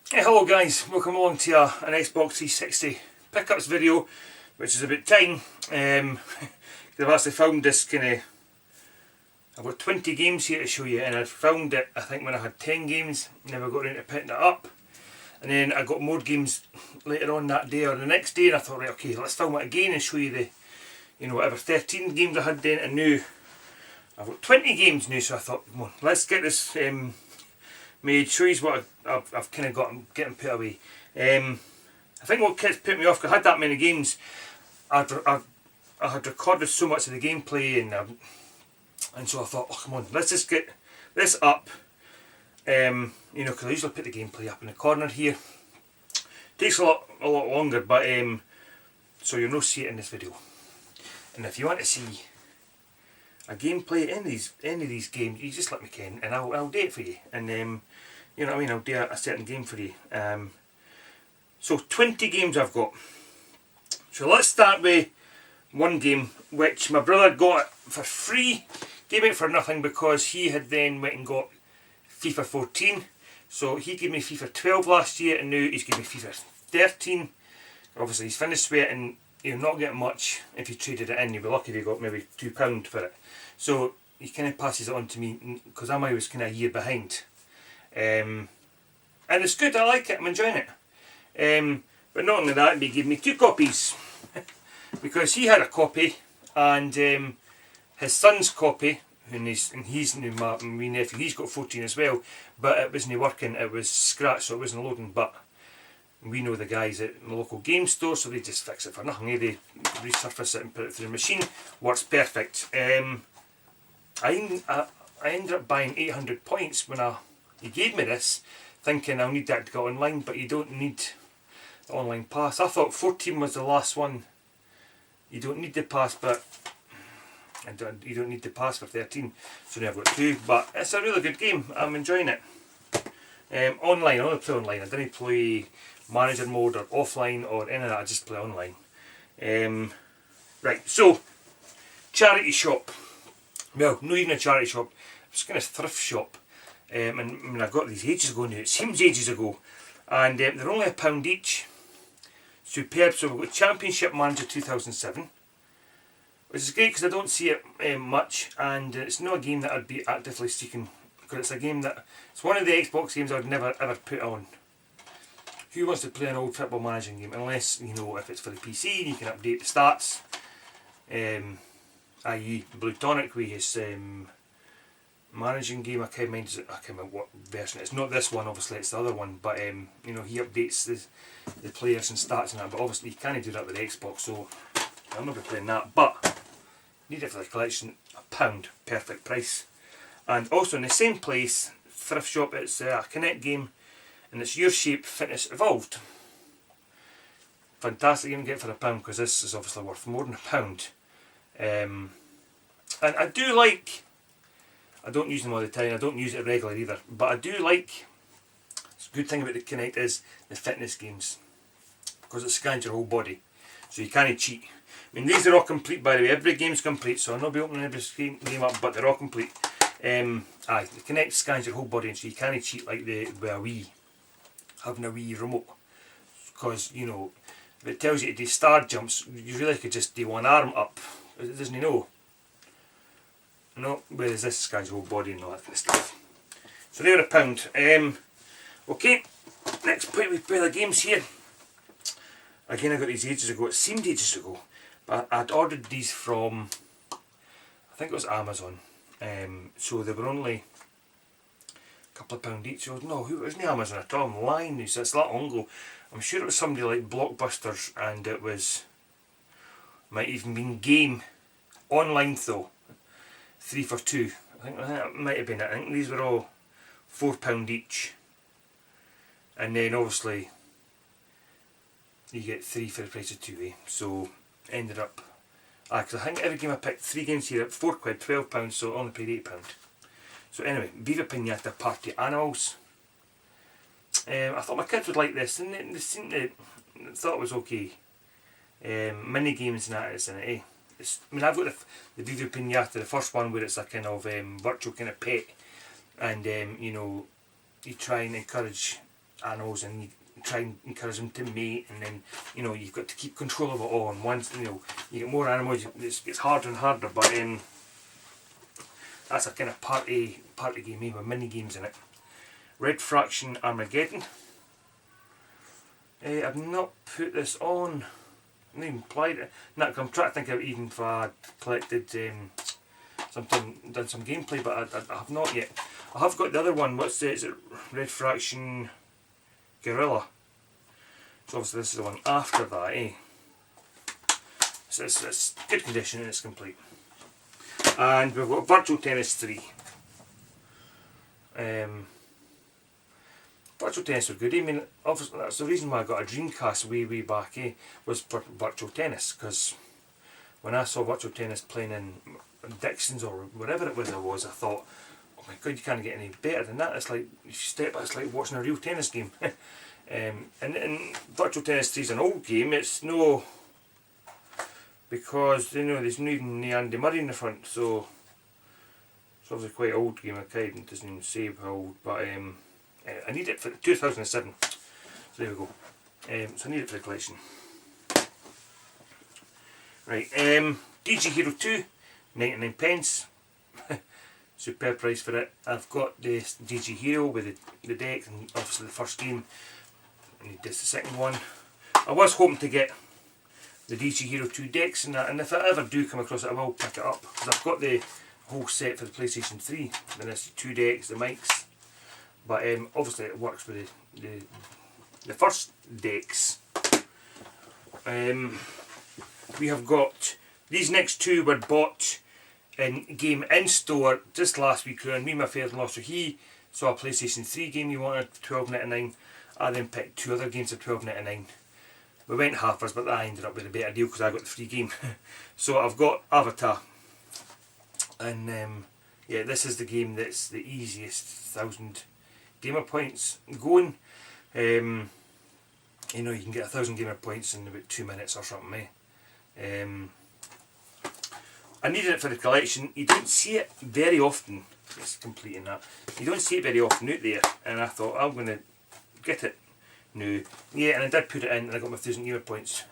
Hey, hello guys, welcome along to an Xbox 360 pickups video, which is about time. I've actually found this I've got 20 games here to show you, and I found it I think when I had 10 games, never got around to picking it up. And then I got more games later on that day or the next day, and I thought, right, okay, let's film it again and show you whatever 13 games I had then, and now I've got 20 games now, so I thought, come on, let's get this made, show you what I've kind of got getting put away. I think what put me off, because I had that many games, I had recorded so much of the gameplay, and so I thought, oh come on, let's just get this up. Because I usually put the gameplay up in the corner here. Takes a lot longer, but so you'll not see it in this video. And if you want to see a gameplay in any of these games, you just let me know, and I'll do it for you. And you know what I mean, I'll do a certain game for you. So 20 games I've got. So let's start with one game which my brother got for free. Gave it for nothing because he had then went and got FIFA 14. So he gave me FIFA 12 last year, and now he's giving me FIFA 13. Obviously he's finished with it, and you're not getting much if you traded it in. You'll be lucky if you got maybe £2 for it. So he kind of passes it on to me because I'm always kind of a year behind. And it's good, I like it, I'm enjoying it. But not only that, he gave me 2 copies because he had a copy, and his son's copy, and he's my nephew, he's got 14 as well, but it wasn't working, it was scratched, so it wasn't loading. But we know the guys at the local game store, so they just fix it for nothing. They resurface it and put it through the machine. Works perfect. I ended up buying 800 points when he gave me this, thinking I'll need that to go online, but you don't need the online pass. I thought 14 was the last one. You don't need the pass, but you don't need the pass for 13. So now I've got 2, but it's a really good game. I'm enjoying it. Online, I only play online. I didn't play manager mode or offline or any of that. I just play online. Right, so charity shop. Well, not even a charity shop. It's kind of thrift shop. And I mean, I got these ages ago now. It seems ages ago, and they're only £1 each. Superb. So we've got Championship Manager 2007, which is great because I don't see it much, and it's not a game that I'd be actively seeking, because it's a game it's one of the Xbox games I would never ever put on. Who wants to play an old football managing game, unless if it's for the PC and you can update the stats, i.e. Blue Tonic with his managing game. I can't remember what version. It's not this one, obviously, it's the other one, but he updates the players and stats and that, but obviously you can't do that with the Xbox, so I'll not be playing that, but need it for the collection. £1, perfect price. And also in the same place, thrift shop, it's a Connect game, and it's Your Shape Fitness Evolved. Fantastic game to get for £1, because this is obviously worth more than £1. And I don't use them all the time, I don't use it regularly either, but I do like, the good thing about the Connect is the fitness games, because it scans your whole body, so you can't cheat. I mean, these are all complete, by the way. Every game's complete, so I'll not be opening every game up, but they're all complete. The Connect scans your whole body, and so you can't cheat like with a Wii, having a Wii remote, because if it tells you to do star jumps, you really could just do one arm up. It doesn't know. No, whereas this scans your whole body and all that kind of stuff. So they're £1. Okay, next play we play the games here. Again, I got these ages ago. It seemed ages ago, but I'd ordered these from, I think it was Amazon. So they were only a couple of £1 each. So no, it wasn't Amazon at all. I'm lying. It's that long ago. I'm sure it was somebody like Blockbusters, and it might even been Game online though. 3 for 2. I think that might have been it. I think these were all £4 each, and then obviously you get 3 for the price of 2, so ended up, because I think every game I picked, 3 games here at £4, £12, so I only paid £8. So anyway, Viva Pinata Party Animals. I thought my kids would like this, and they seemed to, thought it was okay. Mini games and that is in it, I've got the Viva Pinata, the first one, where it's a kind of virtual kind of pet, and you try and encourage animals, and you try and encourage them to mate, and then you've got to keep control of it all. And once you get more animals, it's harder and harder. But that's a kind of party game with mini games in it. Red Faction Armageddon. I've not put this on. I've not even played it. No, I'm trying to think of even if I collected done some gameplay, but I have not yet. I have got the other one. Is it Red Faction Guerrilla? So obviously this is the one after that, eh? So it's good condition and it's complete. And we've got Virtual Tennis 3. Virtual Tennis were good. I mean, obviously that's the reason why I got a Dreamcast way back, was for Virtual Tennis, because when I saw Virtual Tennis playing in Dixon's or wherever it was, I thought, oh my god, you can't get any better than that. It's like it's like watching a real tennis game. And Virtual Tennis 3 is an old game. It's no, because there's not even Andy Murray in the front, so it's obviously quite an old game. It doesn't even say how old, but I need it for 2007. So there we go. So I need it for the collection. Right, DG Hero 2, 99 pence. Superb price for it. I've got the DG Hero with the deck, and obviously the first game. I need this, the second one. I was hoping to get the DG Hero 2 decks and that, and if I ever do come across it, I will pick it up, because I've got the whole set for the PlayStation 3. And it's 2 decks, the mics. But obviously it works with the first decks. We have got these next two were bought in game in store just last week. And me and my father-in-law, so he saw a PlayStation 3 game he wanted for £12.99. I then picked 2 other games for £12.99. We went halfers, but I ended up with a better deal because I got the free game. So I've got Avatar, and yeah, this is the game that's the easiest 1,000 gamer points going. You can get 1,000 gamer points in about 2 minutes or something. I needed it for the collection. You don't see it very often. It's completing that. You don't see it very often out there, and I thought I'm going to get it now. Yeah, and I did put it in, and I got my 1,000 gamer points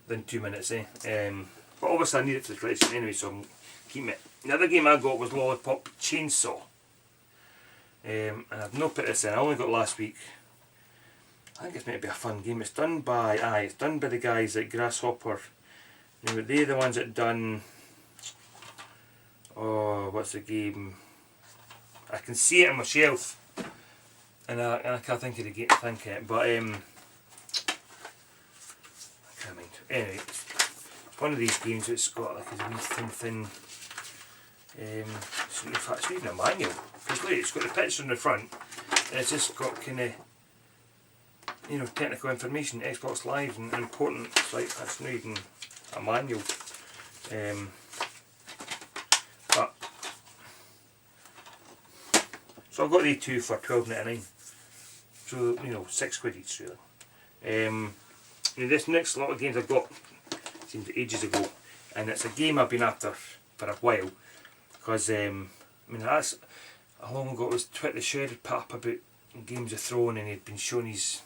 within 2 minutes. But obviously I need it for the collection anyway, so I'm keeping it. The other game I got was Lollipop Chainsaw. And I've not put this in. I only got last week. I think it's meant to be a fun game. It's done by the guys at Grasshopper. They're the ones that done. Oh, what's the game? I can see it on my shelf, and I can't think of the game. But I can't mind. Anyway, it's one of these games that's got like a wee thin. In fact, it's not even a manual. Because look, it's got the picture on the front, and it's just got kind of, technical information, Xbox Live and important. It's like that's not even a manual. But so I've got these 2 for £12.99. So £6 each really. This next lot of games I've got seems ages ago, and it's a game I've been after for a while. Because that's how long ago it was. The Sheriff put up about Games of Thrones, and he'd been showing his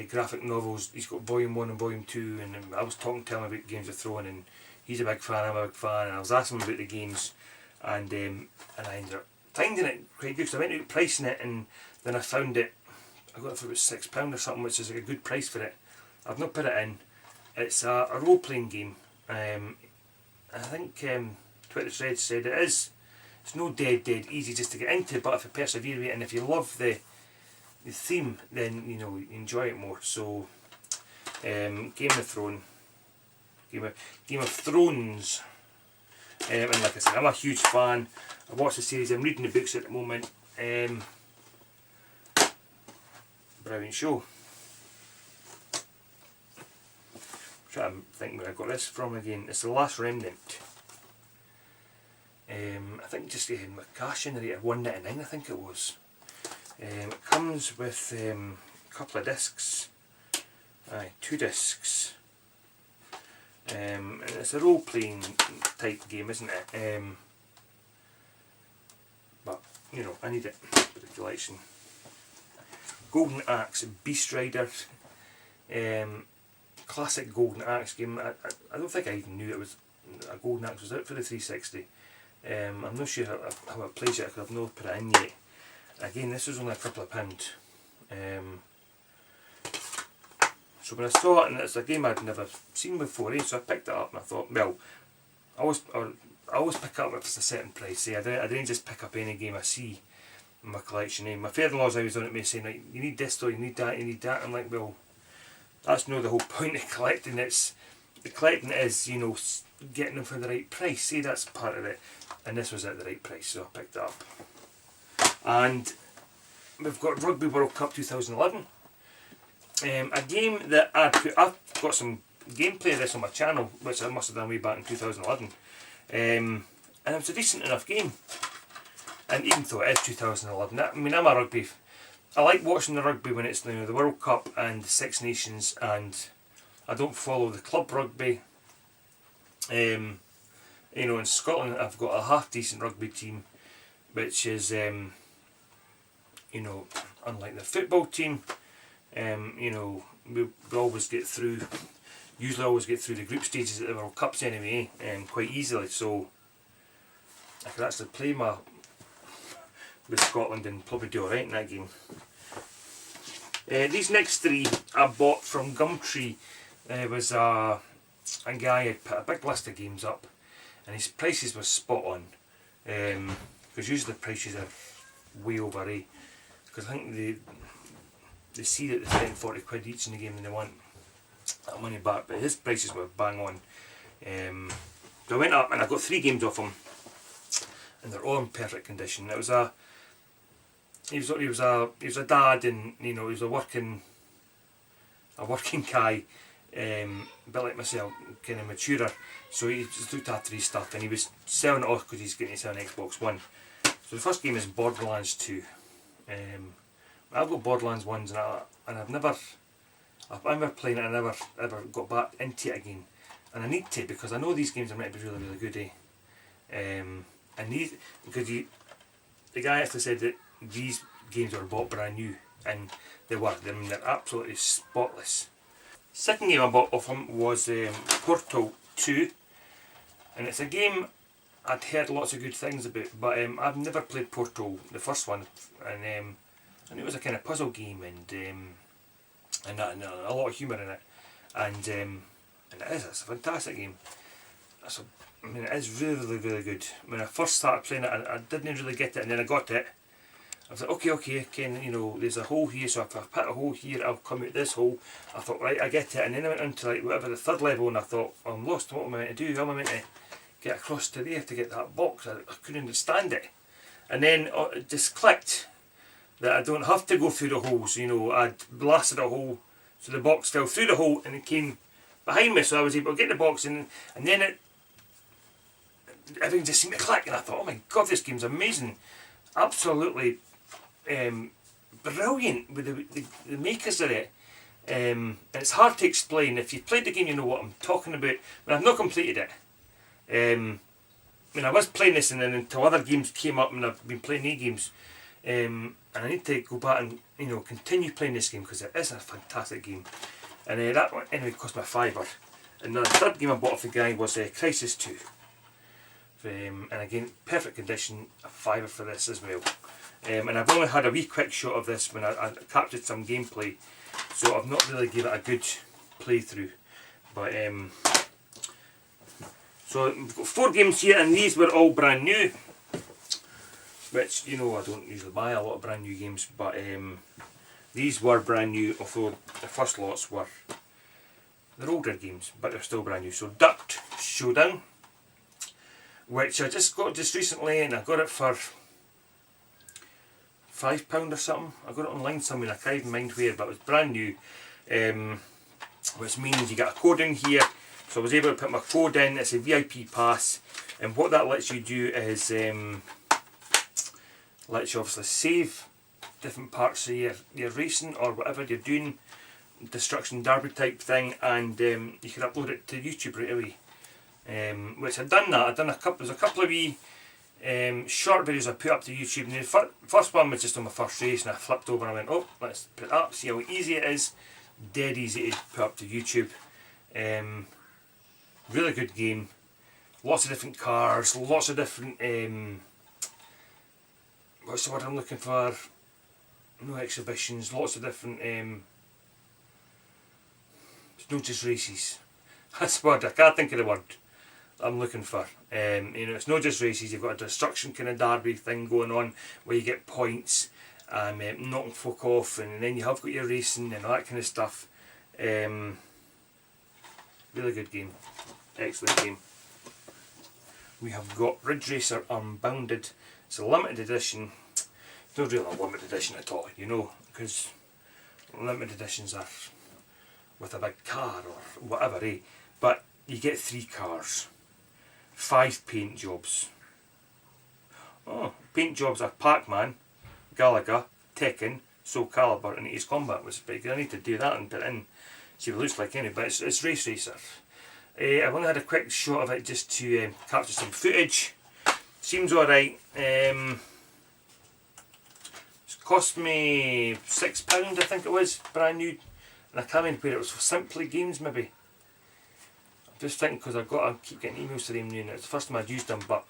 graphic novels. He's got Volume 1 and Volume 2, and I was talking to him about Games of Thrones, and he's a big fan, I'm a big fan, and I was asking him about the games, and I ended up finding it quite good, because I went out pricing it, and then I found it. I got it for about £6 or something, which is like a good price for it. I've not put it in. It's a role playing game. I think Twitter thread said it's no dead easy just to get into, but if you persevere with it, and if you love the theme, then you enjoy it more. So Game of Thrones, and like I said, I'm a huge fan. I watched the series, I'm reading the books at the moment. Brilliant show. I'm trying to think where I got this from again. It's The Last Remnant. I think just my cash generator, £1.99 I think it was. It comes with a couple of discs. 2 discs. And it's a role playing type game, isn't it? But I need it for the collection. Golden Axe Beast Rider. Classic Golden Axe game. I don't think I even knew it was a Golden Axe was out for the 360. I'm not sure how it plays yet because I've not put it in yet. Again, this was only a couple of £1. So when I saw it, and it's a game I'd never seen before, so I picked it up and I thought, well, I always pick up if it's a certain price. I didn't just pick up any game I see in my collection. My father-in-law's always on at me saying, like, you need this though, you need that, you need that. I'm like, well, that's not the whole point of collecting. The collecting is, you know, getting them for the right price. See, that's part of it. And this was at the right price, so I picked it up. And we've got Rugby World Cup 2011. A game that I've got some gameplay of this on my channel, which I must have done way back in 2011. And it was a decent enough game. And even though it is 2011, I mean, I'm a rugby. I like watching the rugby when it's, you know, the World Cup and the Six Nations, and I don't follow the club rugby. You know, in Scotland I've got a half decent rugby team, which is, you know, unlike the football team. You know, we always get through, usually always get through the group stages at the World Cups anyway, quite easily, so I could actually play with Scotland and probably do alright in that game. These next three I bought from Gumtree. There was a guy who put a big list of games up, and his prices were spot on, because usually the prices are way over, because I think they see that they're spending 40 quid each in the game and they want that money back, but his prices were bang on. So I went up and I got 3 games off him, and they're all in perfect condition. It was he was a dad, and you know, he was a working guy, a bit like myself, kind of maturer. So he just looked after his stuff, and he was selling it off because he's getting to sell an Xbox One. So the first game is Borderlands 2. I've got Borderlands 1s, and I remember playing it and I never ever got back into it again. And I need to, because I know these games are meant to be really, really good. Because the guy actually said that these games were bought brand new, and they were. I mean, they're absolutely spotless. Second game I bought off him was Portal 2, and it's a game I'd heard lots of good things about, but I've never played Portal, the first one, and it was a kind of puzzle game, and a lot of humour in it, and it's a fantastic game. I mean, it is really, really, really good. When I first started playing it, I didn't really get it, and then I got it. I was like, okay, Ken, you know, there's a hole here, so if I put a hole here, I'll come out this hole. I thought, right, I get it, and then I went into like whatever the third level, and I thought, I'm lost. What am I meant to do? How am I meant to get across to there to get that box? I couldn't understand it, and then it just clicked that I don't have to go through the holes. You know, I'd blasted a hole, so the box fell through the hole, and it came behind me, so I was able to get the box, and then everything just seemed to click, and I thought, oh my god, this game's amazing, absolutely brilliant with the makers of it. And it's hard to explain. If you've played the game, you know what I'm talking about, but I've not completed it. I mean, I was playing this, and then until other games came up, and I've been playing new games, and I need to go back and, you know, continue playing this game, because it is a fantastic game. And that one anyway cost me £5. And the third game I bought off the guy was Crysis 2. And again, perfect condition, a £5 for this as well. And I've only had a wee quick shot of this when I captured some gameplay, so I've not really given it a good playthrough. But so we've got 4 games here, and these were all brand new, which, you know, I don't usually buy a lot of brand new games, but these were brand new, although the first lots they're older games, but they're still brand new. So Duct Showdown, which I just got just recently, and I got it for £5 or something. I got it online somewhere, I can't even mind where, but it was brand new, which means you get a code in here. So I was able to put my code in. It's a VIP pass, and what that lets you do is lets you obviously save different parts of your racing or whatever you're doing, destruction derby type thing, and you can upload it to YouTube right away. Which I've done that. There's a couple of wee short videos I put up to YouTube. And the first one was just on my first race, and I flipped over and I went, oh, let's put it up, see how easy it is. Dead easy to put up to YouTube. Really good game. Lots of different cars, lots of different, what's the word I'm looking for? No exhibitions, lots of different, it's not just races. That's the word, I can't think of the word I'm looking for. You know, it's not just races, you've got a destruction kind of derby thing going on where you get points and knocking folk off, and then you have got your racing and all that kind of stuff. Really good game, excellent game. We have got Ridge Racer Unbounded. It's a limited edition. It's not really a limited edition at all, you know, because limited editions are with a big car or whatever, eh? But you get 3 cars, 5 paint jobs. Oh, paint jobs are Pac-Man, Galaga, Tekken, Soul Calibur and Ace Combat, which is pretty good. I need to do that and put it in, see what it looks like anyway, but it's Race Racer. I've only had a quick shot of it just to capture some footage. Seems alright. It's cost me £6 I think it was, brand new. And I can't remember where it was, for Simply Games maybe. I'm just thinking because I keep getting emails to them new and it's the first time I've used them, but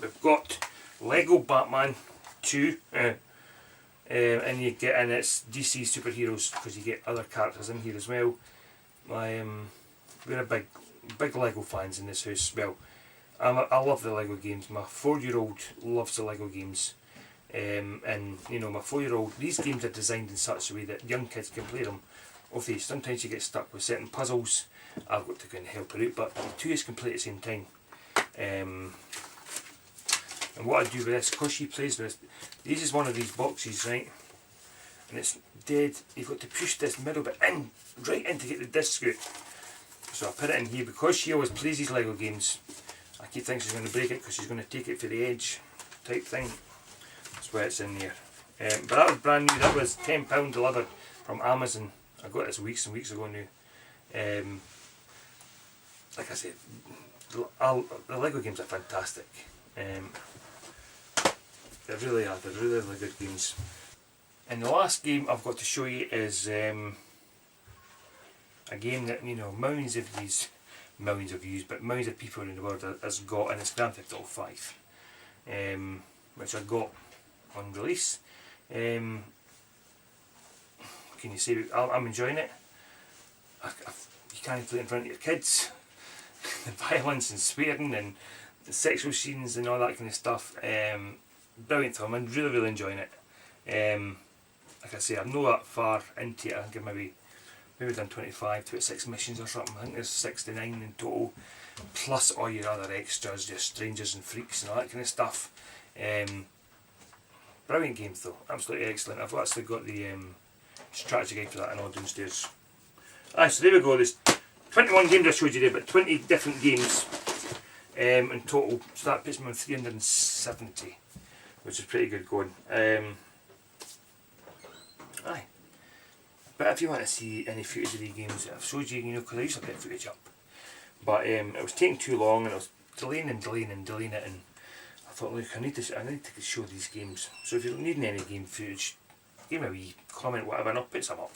we've got Lego Batman 2 and you get, and it's DC superheroes because you get other characters in here as well. We're a big Lego fans in this house. Well, I love the Lego games. My 4-year-old loves the Lego games, and you know, my 4-year-old, these games are designed in such a way that young kids can play them. Obviously, sometimes you get stuck with certain puzzles. I've got to go and help her out, but the 2 is complete at the same time. And what I do with this, because she plays with this is one of these boxes, right? And it's dead. You've got to push this middle bit in, right in to get the disc out. So I put it in here because she always plays these Lego games. I keep thinking she's going to break it because she's going to take it for the edge type thing. That's why it's in there. But that was brand new. That was £10 delivered from Amazon. I got this weeks and weeks ago now. Like I said, the Lego games are fantastic. They really are. They're really, really good games. And the last game I've got to show you is a game that, you know, millions of views, but millions of people in the world has got, and it's Grand Theft Auto 5, which I got on release. Can you see? I'm enjoying it. You can't play it in front of your kids. The violence and swearing and the sexual scenes and all that kind of stuff. Brilliant film. I'm really, really enjoying it. Like I say, I'm not that far into it. I think I've maybe done 26 missions or something. I think there's 69 in total, plus all your other extras, your strangers and freaks and all that kind of stuff. Brilliant game though, absolutely excellent. I've actually got the strategy guide for that and all downstairs. So there we go, there's 21 games I showed you there, but 20 different games in total, so that puts me on 370, which is pretty good going. But if you want to see any footage of these games that I've showed you, you know, because I usually get footage up. But it was taking too long and I was delaying it, and I thought, look, I need to show these games. So if you're needing any game footage, give me a wee comment, whatever, and I'll put some up.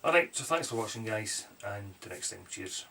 Alright, so thanks for watching guys, and till next time, cheers.